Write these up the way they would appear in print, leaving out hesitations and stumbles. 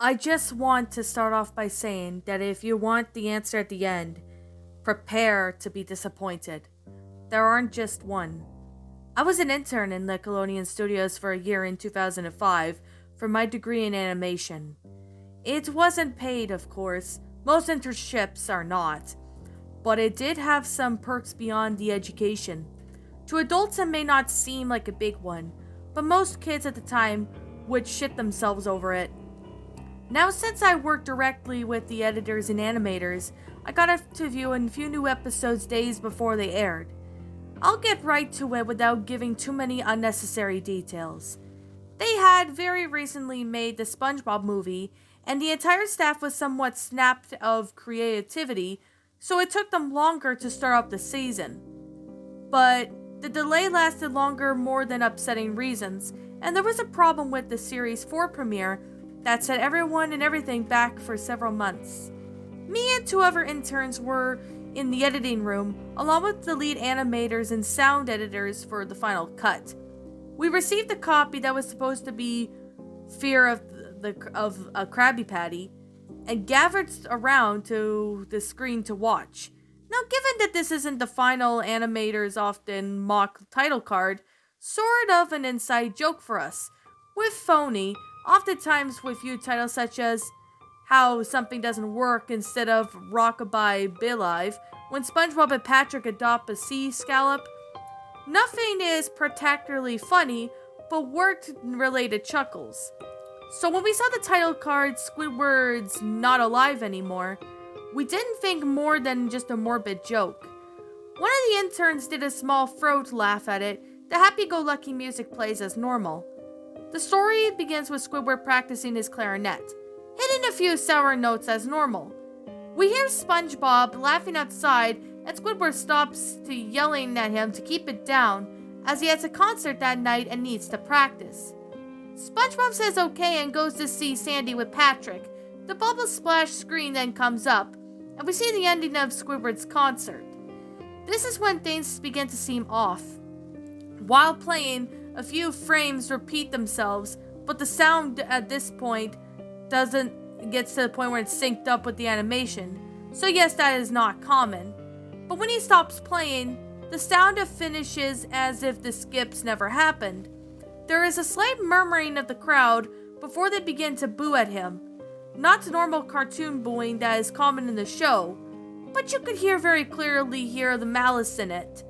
I just want to start off by saying that if you want the answer at the end, prepare to be disappointed. There aren't just one. I was an intern in Nickelodeon Studios for a year in 2005 for my degree in animation. It wasn't paid, of course, most internships are not, but it did have some perks beyond the education. To adults, it may not seem like a big one, but most kids at the time would shit themselves over it. Now, since I work directly with the editors and animators, I got to view a few new episodes days before they aired. I'll get right to it without giving too many unnecessary details. They had very recently made the SpongeBob movie, and the entire staff was somewhat snapped of creativity, so it took them longer to start up the season. But the delay lasted longer more than upsetting reasons, and there was a problem with the series 4 premiere that set everyone and everything back for several months. Me and two other interns were in the editing room, along with the lead animators and sound editors for the final cut. We received a copy that was supposed to be Fear of a Krabby Patty, and gathered around to the screen to watch. Now, given that this isn't the final animators often mock title card, sort of an inside joke for us. With phony, oftentimes with few titles such as How Something Doesn't Work instead of Rockabye Bilive, when SpongeBob and Patrick adopt a sea scallop. Nothing is particularly funny, but work-related chuckles. So when we saw the title card Squidward's Not Alive Anymore, we didn't think more than just a morbid joke. One of the interns did a small throat laugh at it. The happy-go-lucky music plays as normal. The story begins with Squidward practicing his clarinet, hitting a few sour notes as normal. We hear SpongeBob laughing outside, and Squidward stops to yelling at him to keep it down, as he has a concert that night and needs to practice. SpongeBob says okay and goes to see Sandy with Patrick. The Bubble Splash screen then comes up, and we see the ending of Squidward's concert. This is when things begin to seem off. While playing, a few frames repeat themselves, but the sound at this point gets to the point where it's synced up with the animation. So yes, that is not common. But when he stops playing, the sound finishes as if the skips never happened. There is a slight murmuring of the crowd before they begin to boo at him. Not normal cartoon booing that is common in the show, but you could very clearly hear the malice in it.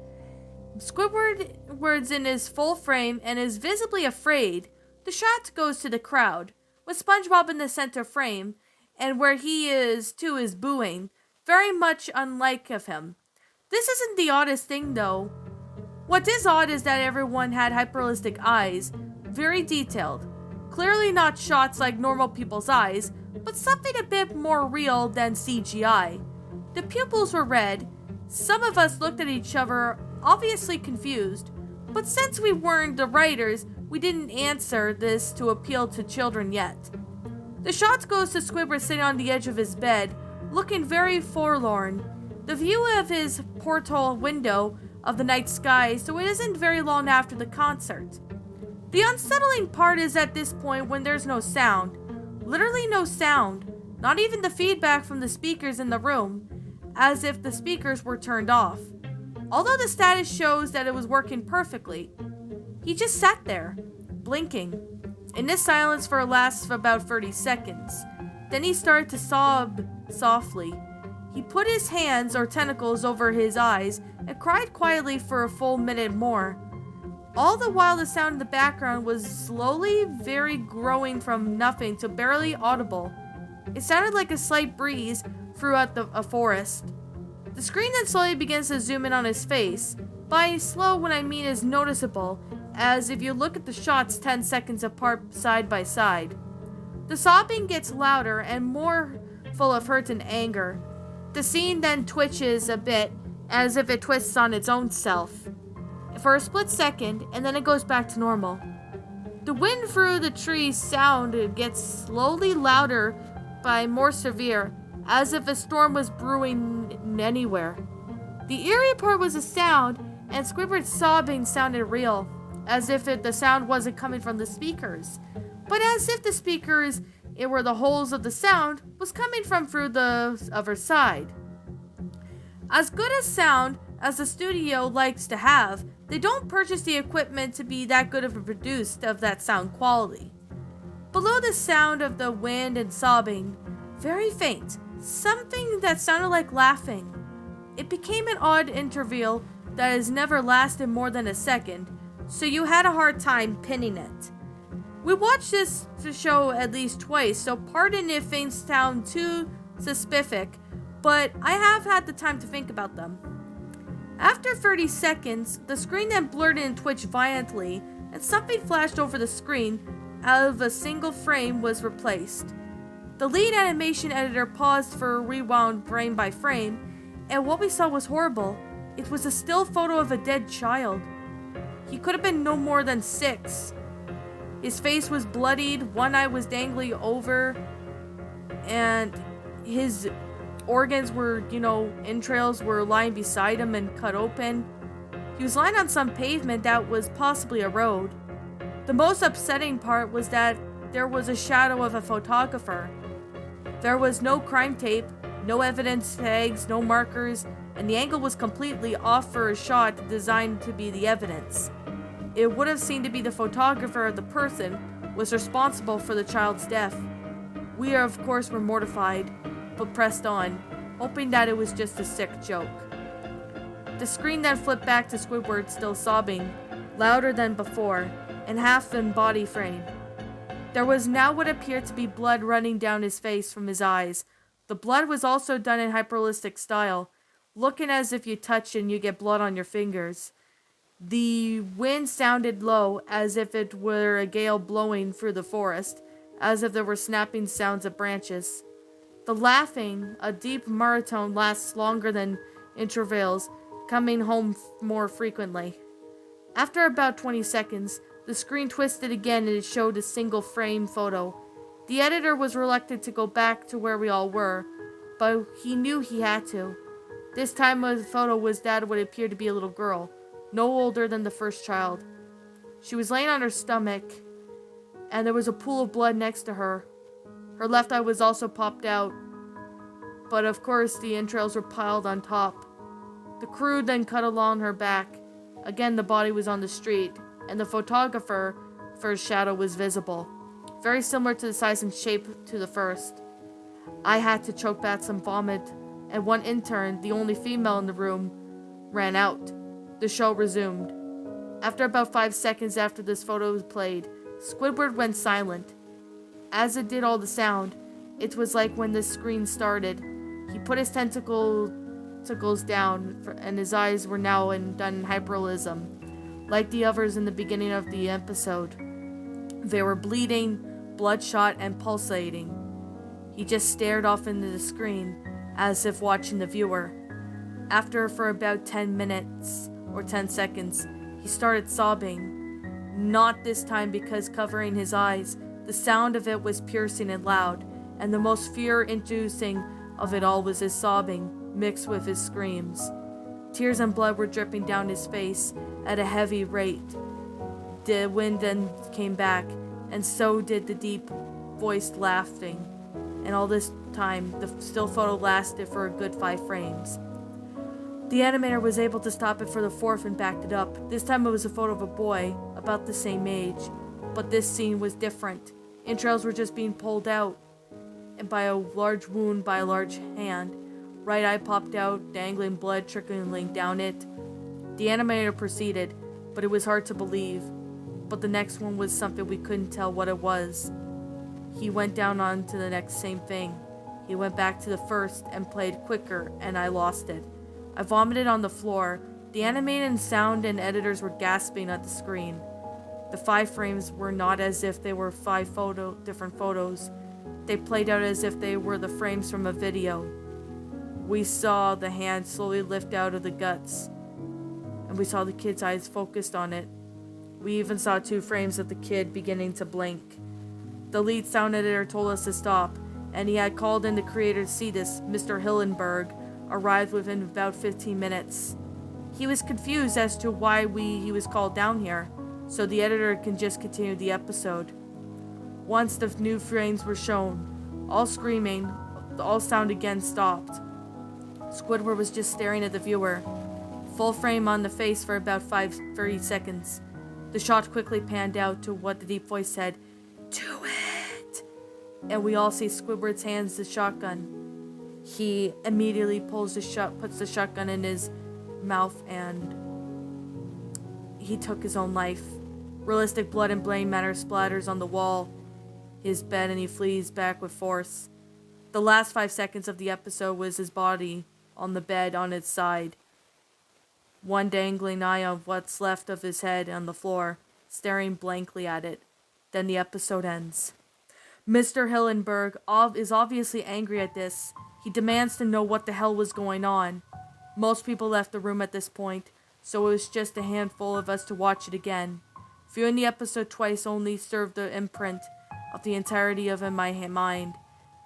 Squidward's in his full frame and is visibly afraid. The shot goes to the crowd, with SpongeBob in the center frame, and where he is too is booing, very much unlike of him. This isn't the oddest thing though. What is odd is that everyone had hyperrealistic eyes, very detailed. Clearly not shots like normal people's eyes, but something a bit more real than CGI. The pupils were red. Some of us looked at each other, obviously confused, but since we weren't the writers, we didn't answer this to appeal to children yet. The shot goes to Squidward sitting on the edge of his bed, looking very forlorn. The view of his porthole window of the night sky, so it isn't very long after the concert. The unsettling part is at this point when there's no sound. Literally no sound, not even the feedback from the speakers in the room, as if the speakers were turned off. Although the status shows that it was working perfectly. He just sat there, blinking, in this silence for a last of about 30 seconds. Then he started to sob softly. He put his hands or tentacles over his eyes and cried quietly for a full minute more. All the while the sound in the background was slowly growing from nothing to barely audible. It sounded like a slight breeze throughout a forest. The screen then slowly begins to zoom in on his face. By slow, what I mean is noticeable, as if you look at the shots 10 seconds apart side by side. The sobbing gets louder and more full of hurt and anger. The scene then twitches a bit, as if it twists on its own self. For a split second, and then it goes back to normal. The wind through the trees sound gets slowly louder by more severe, as if a storm was brewing anywhere. The eerie part was the sound, and Squidward's sobbing sounded real, as if the sound wasn't coming from the speakers, but as if the speakers where the holes of the sound was coming from through the other side. As good a sound as the studio likes to have, they don't purchase the equipment to be that good of a produced of that sound quality. Below the sound of the wind and sobbing, very faint, something that sounded like laughing. It became an odd interval that has never lasted more than a second, so you had a hard time pinning it. We watched this show at least twice, so pardon if things sound too specific, but I have had the time to think about them. After 30 seconds, the screen then blurred and twitched violently, and something flashed over the screen out of a single frame was replaced. The lead animation editor paused for a rewound frame by frame, and what we saw was horrible. It was a still photo of a dead child. He could have been no more than 6. His face was bloodied, one eye was dangling over, and his organs were, entrails were lying beside him and cut open. He was lying on some pavement that was possibly a road. The most upsetting part was that there was a shadow of a photographer. There was no crime tape, no evidence tags, no markers, and the angle was completely off for a shot designed to be the evidence. It would have seemed to be the photographer of the person was responsible for the child's death. We, of course, were mortified, but pressed on, hoping that it was just a sick joke. The screen then flipped back to Squidward still sobbing, louder than before, and half in body frame. There was now what appeared to be blood running down his face from his eyes. The blood was also done in hyperrealistic style, looking as if you touch and you get blood on your fingers. The wind sounded low, as if it were a gale blowing through the forest, as if there were snapping sounds of branches. The laughing, a deep monotone, lasts longer than intervals, coming home more frequently. After about 20 seconds, the screen twisted again and it showed a single frame photo. The editor was reluctant to go back to where we all were, but he knew he had to. This time the photo was that of what appeared to be a little girl, no older than the first child. She was laying on her stomach, and there was a pool of blood next to her. Her left eye was also popped out, but of course the entrails were piled on top. The crew then cut along her back. Again, the body was on the street, and the photographer's shadow was visible, very similar to the size and shape to the first. I had to choke back some vomit, and one intern, the only female in the room, ran out. The show resumed. After about 5 seconds after this photo was played, Squidward went silent. As it did all the sound, it was like when the screen started. He put his tentacles down, and his eyes were now done in hyperrealism, like the others in the beginning of the episode. They were bleeding, bloodshot, and pulsating. He just stared off into the screen, as if watching the viewer. For about 10 minutes, or 10 seconds, he started sobbing. Not this time because covering his eyes, the sound of it was piercing and loud, and the most fear-inducing of it all was his sobbing, mixed with his screams. Tears and blood were dripping down his face at a heavy rate. The wind then came back, and so did the deep-voiced laughing. And all this time, the still photo lasted for a good 5 frames. The animator was able to stop it for the 4th and backed it up. This time it was a photo of a boy, about the same age. But this scene was different. Entrails were just being pulled out, and by a large wound by a large hand. Right eye popped out, dangling blood trickling down it. The animator proceeded, but it was hard to believe. But the next one was something we couldn't tell what it was. He went down on to the next same thing. He went back to the first and played quicker, and I lost it. I vomited on the floor. The animated sound and editors were gasping at the screen. The 5 frames were not as if they were 5 different photos. They played out as if they were the frames from a video. We saw the hand slowly lift out of the guts, and we saw the kid's eyes focused on it. We even saw 2 frames of the kid beginning to blink. The lead sound editor told us to stop, and he had called in the creator to see this. Mr. Hillenberg arrived within about 15 minutes. He was confused as to why he was called down here, so the editor can just continue the episode. Once the new frames were shown, all screaming, all sound again stopped. Squidward was just staring at the viewer, full frame on the face for about 30 seconds. The shot quickly panned out to what the deep voice said, "Do it!" And we all see Squidward's hands the shotgun. He immediately puts the shotgun in his mouth, and he took his own life. Realistic blood and blame matter splatters on the wall, his bed, and he flees back with force. The last 5 seconds of the episode was his body on the bed on its side, one dangling eye of what's left of his head on the floor, staring blankly at it. Then the episode ends. Mr. Hillenberg is obviously angry at this. He demands to know what the hell was going on. Most people left the room at this point, so it was just a handful of us to watch it again. Viewing the episode twice only served the imprint of the entirety of in my mind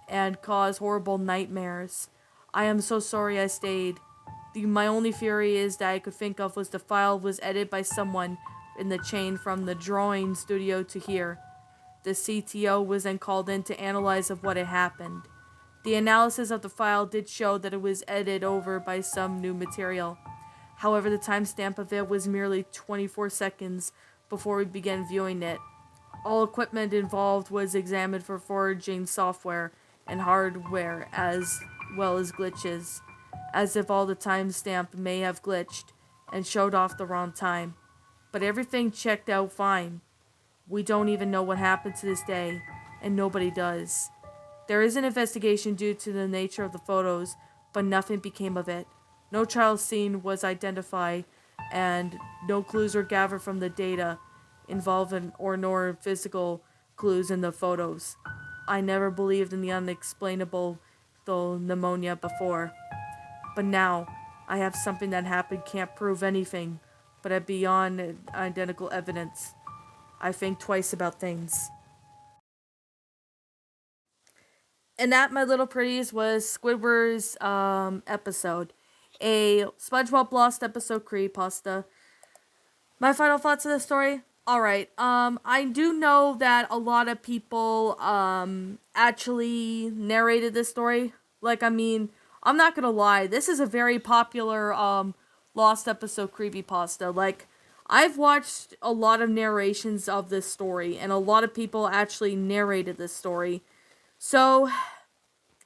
and caused horrible nightmares. I am so sorry I stayed. My only theory is that I could think of was the file was edited by someone in the chain from the drawing studio to here. The CTO was then called in to analyze of what had happened. The analysis of the file did show that it was edited over by some new material. However, the timestamp of it was merely 24 seconds before we began viewing it. All equipment involved was examined for forging software and hardware as well as glitches, as if all the timestamp may have glitched and showed off the wrong time. But everything checked out fine. We don't even know what happened to this day, and nobody does. There is an investigation due to the nature of the photos, but nothing became of it. No child scene was identified, and no clues were gathered from the data involved nor physical clues in the photos. I never believed in the unexplainable pneumonia before. But now, I have something that happened can't prove anything, but have beyond identical evidence. I think twice about things. And that, my little pretties, was Squidward's episode. A SpongeBob Lost episode creepypasta. My final thoughts of the story? Alright, I do know that a lot of people, actually narrated this story. I'm not gonna lie, this is a very popular, Lost episode creepypasta. I've watched a lot of narrations of this story, and a lot of people actually narrated this story. So,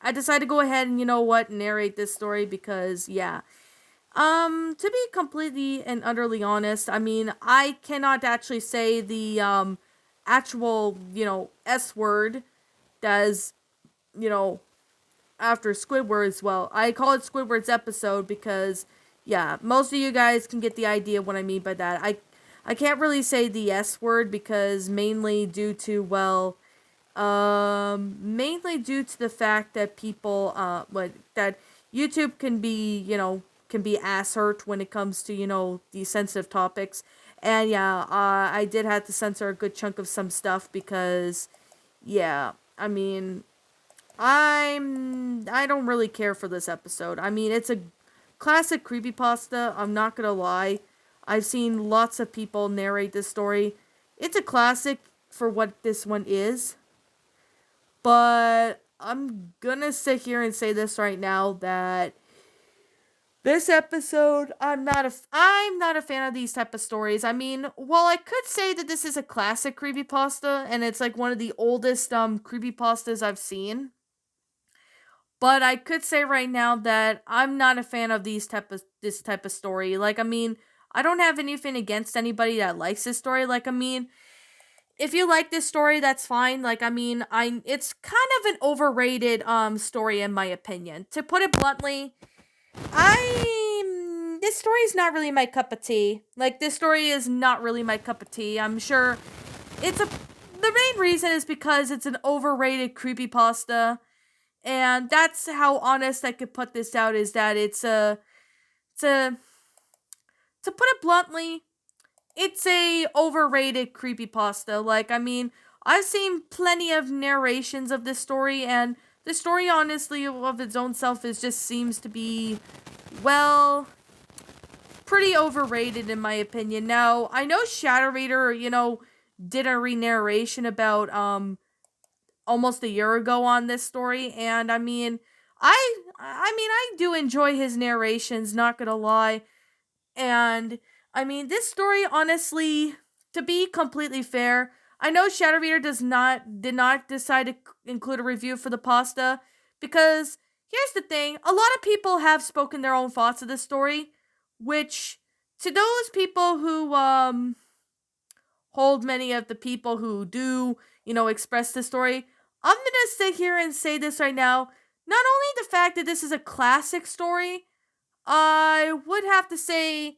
I decided to go ahead and, narrate this story because, yeah. To be completely and utterly honest, I cannot actually say the, actual, S word that is, after Squidward as well. I call it Squidward's episode because, yeah, most of you guys can get the idea what I mean by that. I can't really say the S word because mainly due to the fact that people, that YouTube can be ass hurt when it comes to, these sensitive topics. And yeah, I did have to censor a good chunk of some stuff because, yeah, I don't really care for this episode. It's a classic creepypasta, I'm not gonna lie. I've seen lots of people narrate this story. It's a classic for what this one is. But I'm gonna sit here and say this right now that this episode, I'm not a fan of these type of stories. While I could say that this is a classic creepypasta and it's one of the oldest creepypastas I've seen, but I could say right now that I'm not a fan of this type of story. I don't have anything against anybody that likes this story. If you like this story, that's fine. It's kind of an overrated story in my opinion. To put it bluntly, this story is not really my cup of tea. This story is not really my cup of tea. I'm sure the main reason is because it's an overrated creepypasta. And that's how honest I could put this out, is that to put it bluntly, it's a overrated creepypasta. I've seen plenty of narrations of this story, and the story, honestly, of its own self just seems to be, pretty overrated in my opinion. Now, I know Shadow Raider, did a re-narration about, almost a year ago on this story, and I do enjoy his narrations, not gonna lie. And this story, honestly, to be completely fair, I know Shadow Reader did not decide to include a review for the pasta because here's the thing: a lot of people have spoken their own thoughts of this story, which to those people who hold many of the people who do express this story, I'm gonna sit here and say this right now. Not only the fact that this is a classic story, I would have to say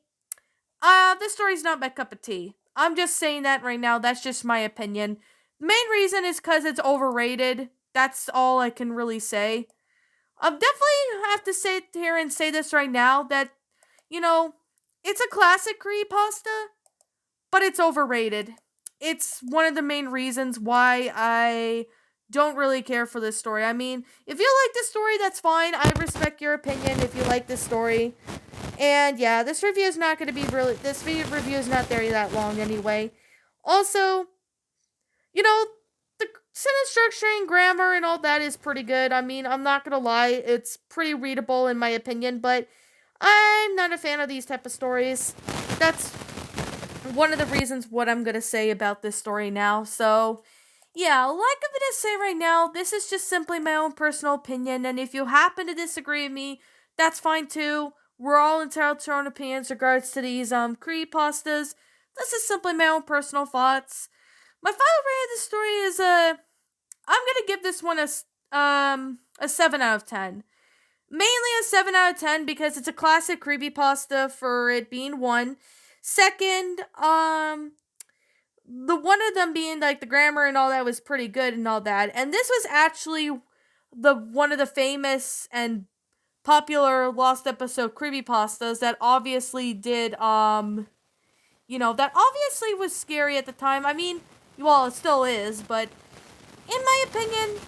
this story's not my cup of tea. I'm just saying that right now. That's just my opinion. Main reason is because it's overrated. That's all I can really say. Definitely have to sit here and say this right now that, it's a classic creepypasta, but it's overrated. It's one of the main reasons why I don't really care for this story. I mean, if you like this story, that's fine. I respect your opinion if you like this story. And yeah, this review is not going to be this review is not very that long anyway. Also, the sentence structuring, grammar, and all that is pretty good. I mean, I'm not going to lie, it's pretty readable in my opinion, but I'm not a fan of these type of stories. That's one of the reasons what I'm going to say about this story now. So, yeah, like I'm going to say right now, this is just simply my own personal opinion, and if you happen to disagree with me, that's fine too. We're all entitled to our own opinions in regards to these creepypastas. This is simply my own personal thoughts. My final rating of this story is I'm gonna give this one a 7 out of 10. Mainly a 7 out of 10 because it's a classic creepypasta for it being one. Second, the one of them being like the grammar and all that was pretty good and all that. And this was actually the one of the famous and popular lost episode creepypastas that obviously did that obviously was scary at the time. I mean, well, it still is, but in my opinion,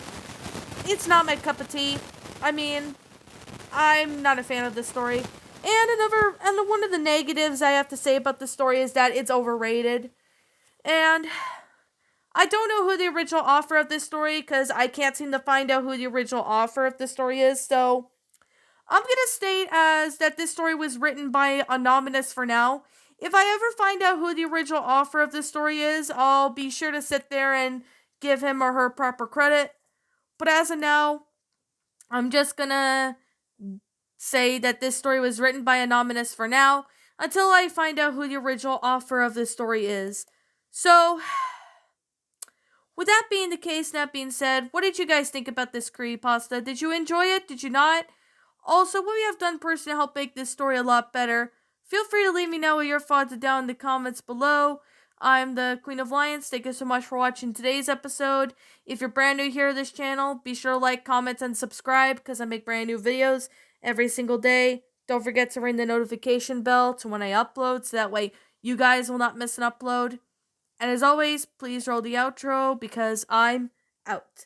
it's not my cup of tea. I mean, I'm not a fan of this story. And one of the negatives I have to say about this story is that it's overrated. And I don't know who the original author of this story, because I can't seem to find out who the original author of this story is, so I'm gonna state as that this story was written by Anonymous for now. If I ever find out who the original author of this story is, I'll be sure to sit there and give him or her proper credit. But as of now, I'm just gonna say that this story was written by Anonymous for now, until I find out who the original author of this story is. So, with that being the case, that being said, what did you guys think about this creepypasta? Did you enjoy it? Did you not? Also, what we have done personally to help make this story a lot better, feel free to leave me know what your thoughts are down in the comments below. I'm the Queen of Lions. Thank you so much for watching today's episode. If you're brand new here to this channel, be sure to like, comment, and subscribe because I make brand new videos every single day. Don't forget to ring the notification bell to when I upload so that way you guys will not miss an upload. And as always, please roll the outro because I'm out.